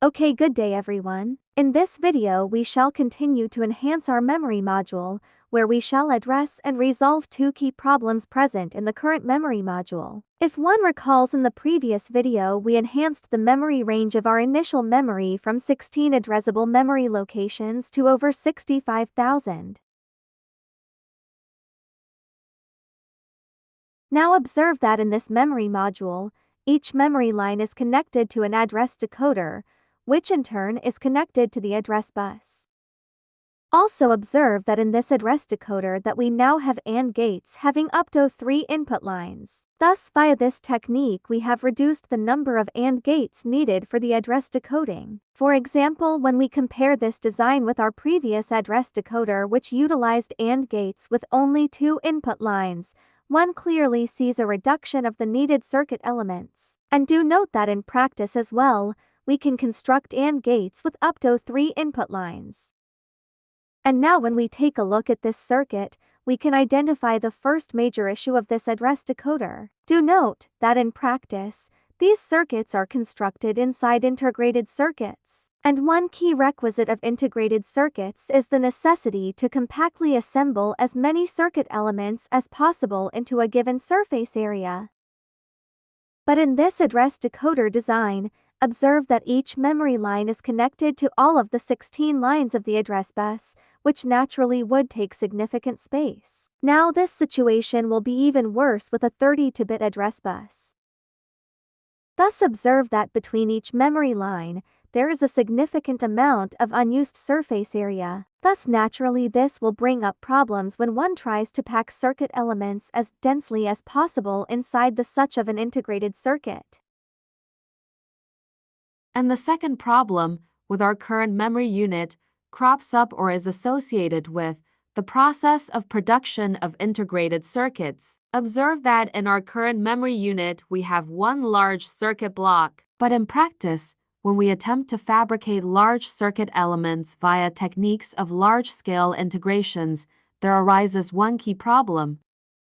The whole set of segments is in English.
Okay, good day everyone. In this video we shall continue to enhance our memory module, where we shall address and resolve two key problems present in the current memory module. If one recalls, in the previous video we enhanced the memory range of our initial memory from 16 addressable memory locations to over 65,000. Now observe that in this memory module, each memory line is connected to an address decoder, which in turn is connected to the address bus. Also observe that in this address decoder that we now have AND gates having up to 3 input lines. Thus, via this technique we have reduced the number of AND gates needed for the address decoding. For example, when we compare this design with our previous address decoder, which utilized AND gates with only 2 input lines, one clearly sees a reduction of the needed circuit elements. And do note that in practice as well, we can construct AND gates with up to 3 input lines. And now when we take a look at this circuit, we can identify the first major issue of this address decoder. Do note that in practice, these circuits are constructed inside integrated circuits. And one key requisite of integrated circuits is the necessity to compactly assemble as many circuit elements as possible into a given surface area. But in this address decoder design, observe that each memory line is connected to all of the 16 lines of the address bus, which naturally would take significant space. Now this situation will be even worse with a 32-bit address bus. Thus observe that between each memory line, there is a significant amount of unused surface area. Thus naturally this will bring up problems when one tries to pack circuit elements as densely as possible inside the such of an integrated circuit. And the second problem with our current memory unit crops up or is associated with the process of production of integrated circuits. Observe that in our current memory unit we have one large circuit block, but in practice, when we attempt to fabricate large circuit elements via techniques of large-scale integrations, there arises one key problem.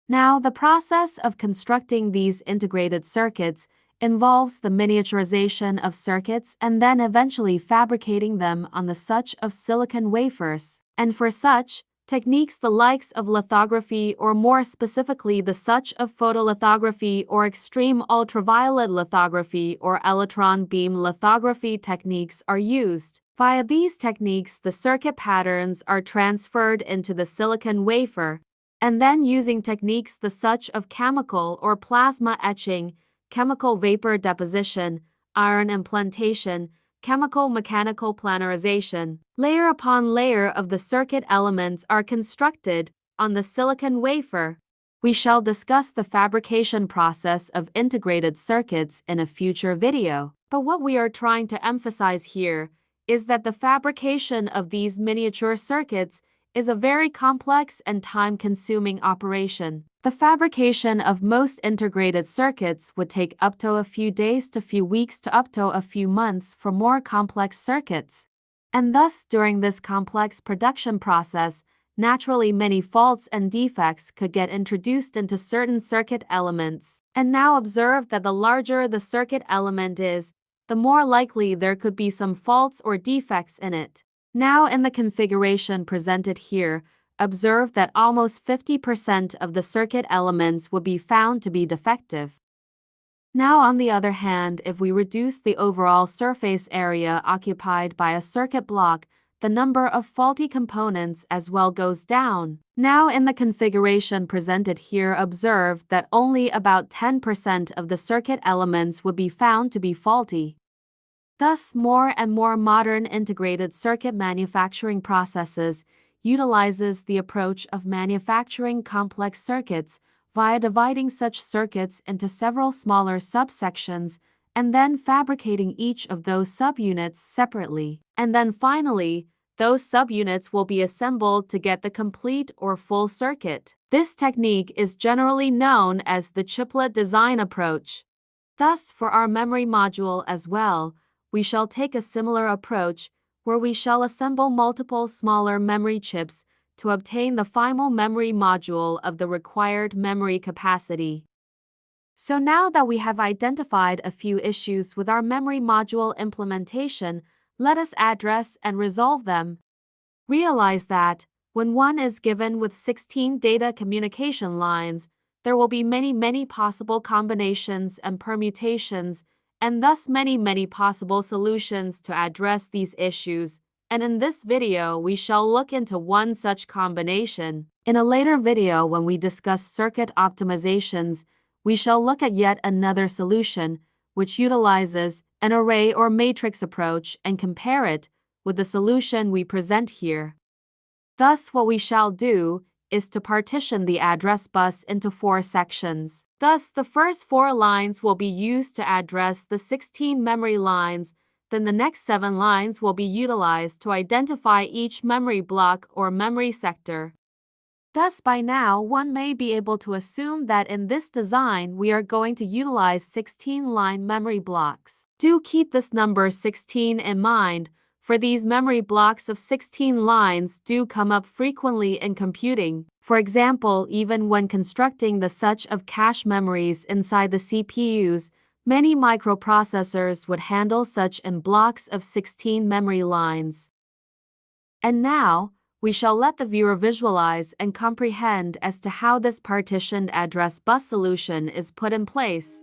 Now, the process of constructing these integrated circuits involves the miniaturization of circuits and then eventually fabricating them on the such of silicon wafers. And for such techniques, the likes of lithography, or more specifically the such of photolithography or extreme ultraviolet lithography or electron beam lithography techniques are used. Via these techniques, the circuit patterns are transferred into the silicon wafer, and then using techniques the such of chemical or plasma etching, chemical vapor deposition, iron implantation, chemical mechanical planarization, layer upon layer of the circuit elements are constructed on the silicon wafer. We shall discuss the fabrication process of integrated circuits in a future video, but what we are trying to emphasize here is that the fabrication of these miniature circuits is a very complex and time-consuming operation. The fabrication of most integrated circuits would take up to a few days to few weeks to up to a few months for more complex circuits. And thus, during this complex production process, naturally many faults and defects could get introduced into certain circuit elements. And now observe that the larger the circuit element is, the more likely there could be some faults or defects in it. Now in the configuration presented here, observe that almost 50% of the circuit elements would be found to be defective. Now on the other hand, if we reduce the overall surface area occupied by a circuit block, the number of faulty components as well goes down. Now in the configuration presented here, observe that only about 10% of the circuit elements would be found to be faulty. Thus, more and more modern integrated circuit manufacturing processes utilizes the approach of manufacturing complex circuits via dividing such circuits into several smaller subsections and then fabricating each of those subunits separately. And then finally, those subunits will be assembled to get the complete or full circuit. This technique is generally known as the chiplet design approach. Thus, for our memory module as well, we shall take a similar approach where we shall assemble multiple smaller memory chips to obtain the final memory module of the required memory capacity. So now that we have identified a few issues with our memory module implementation, let us address and resolve them. Realize that, when one is given with 16 data communication lines, there will be many possible combinations and permutations, and thus many possible solutions to address these issues. And in this video, we shall look into one such combination. In a later video, when we discuss circuit optimizations, we shall look at yet another solution, which utilizes an array or matrix approach and compare it with the solution we present here. Thus, what we shall do is to partition the address bus into 4 sections. Thus, the first 4 lines will be used to address the 16 memory lines, then the next 7 lines will be utilized to identify each memory block or memory sector. Thus, by now, one may be able to assume that in this design, we are going to utilize 16-line memory blocks. Do keep this number 16 in mind, for these memory blocks of 16 lines do come up frequently in computing. For example, even when constructing the such of cache memories inside the CPUs, many microprocessors would handle such in blocks of 16 memory lines. And now, we shall let the viewer visualize and comprehend as to how this partitioned address bus solution is put in place.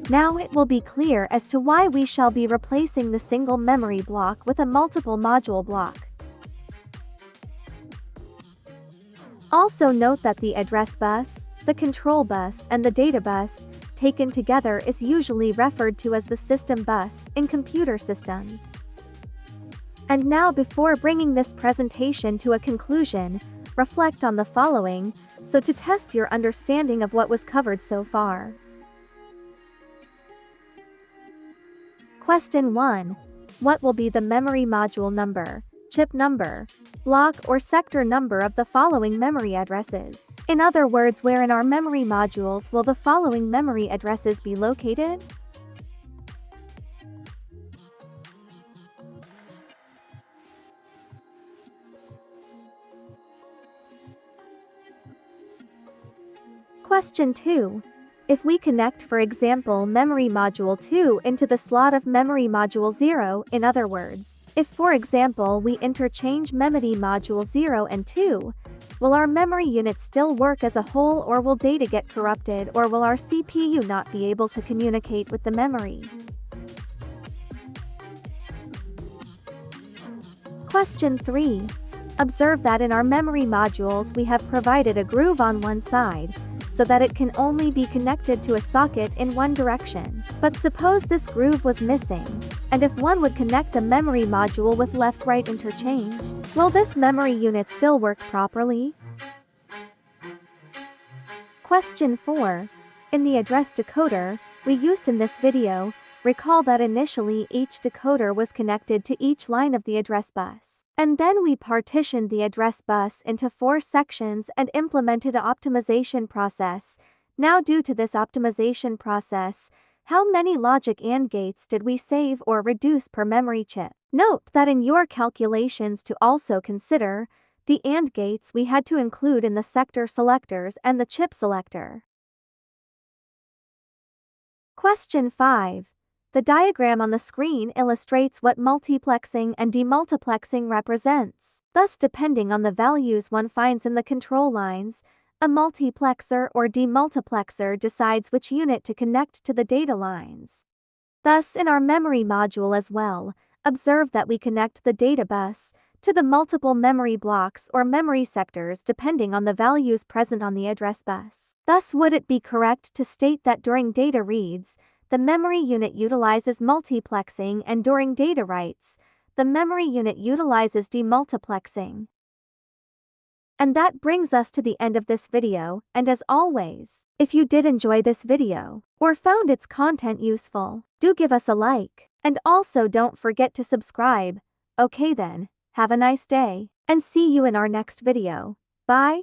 Now it will be clear as to why we shall be replacing the single memory block with a multiple module block. Also note that the address bus, the control bus and the data bus, taken together, is usually referred to as the system bus in computer systems. And now, before bringing this presentation to a conclusion, reflect on the following, so to test your understanding of what was covered so far. Question 1. What will be the memory module number, chip number, block or sector number of the following memory addresses? In other words, where in our memory modules will the following memory addresses be located? Question 2. If we connect, for example, memory module 2 into the slot of memory module 0, in other words, if for example we interchange memory module 0 and 2, will our memory unit still work as a whole, or will data get corrupted, or will our CPU not be able to communicate with the memory? Question 3. Observe that in our memory modules we have provided a groove on one side, so that it can only be connected to a socket in one direction. But suppose this groove was missing, and if one would connect a memory module with left-right interchanged, will this memory unit still work properly? Question 4. In the address decoder we used in this video, recall that initially each decoder was connected to each line of the address bus, and then we partitioned the address bus into 4 sections and implemented an optimization process. Now, due to this optimization process, how many logic AND gates did we save or reduce per memory chip? Note that in your calculations to also consider the AND gates we had to include in the sector selectors and the chip selector. Question 5. The diagram on the screen illustrates what multiplexing and demultiplexing represents. Thus, depending on the values one finds in the control lines, a multiplexer or demultiplexer decides which unit to connect to the data lines. Thus, in our memory module as well, observe that we connect the data bus to the multiple memory blocks or memory sectors depending on the values present on the address bus. Thus, would it be correct to state that during data reads, the memory unit utilizes multiplexing, and during data writes, the memory unit utilizes demultiplexing? And that brings us to the end of this video, and as always, if you did enjoy this video, or found its content useful, do give us a like, and also don't forget to subscribe. Okay then, have a nice day, and see you in our next video. Bye.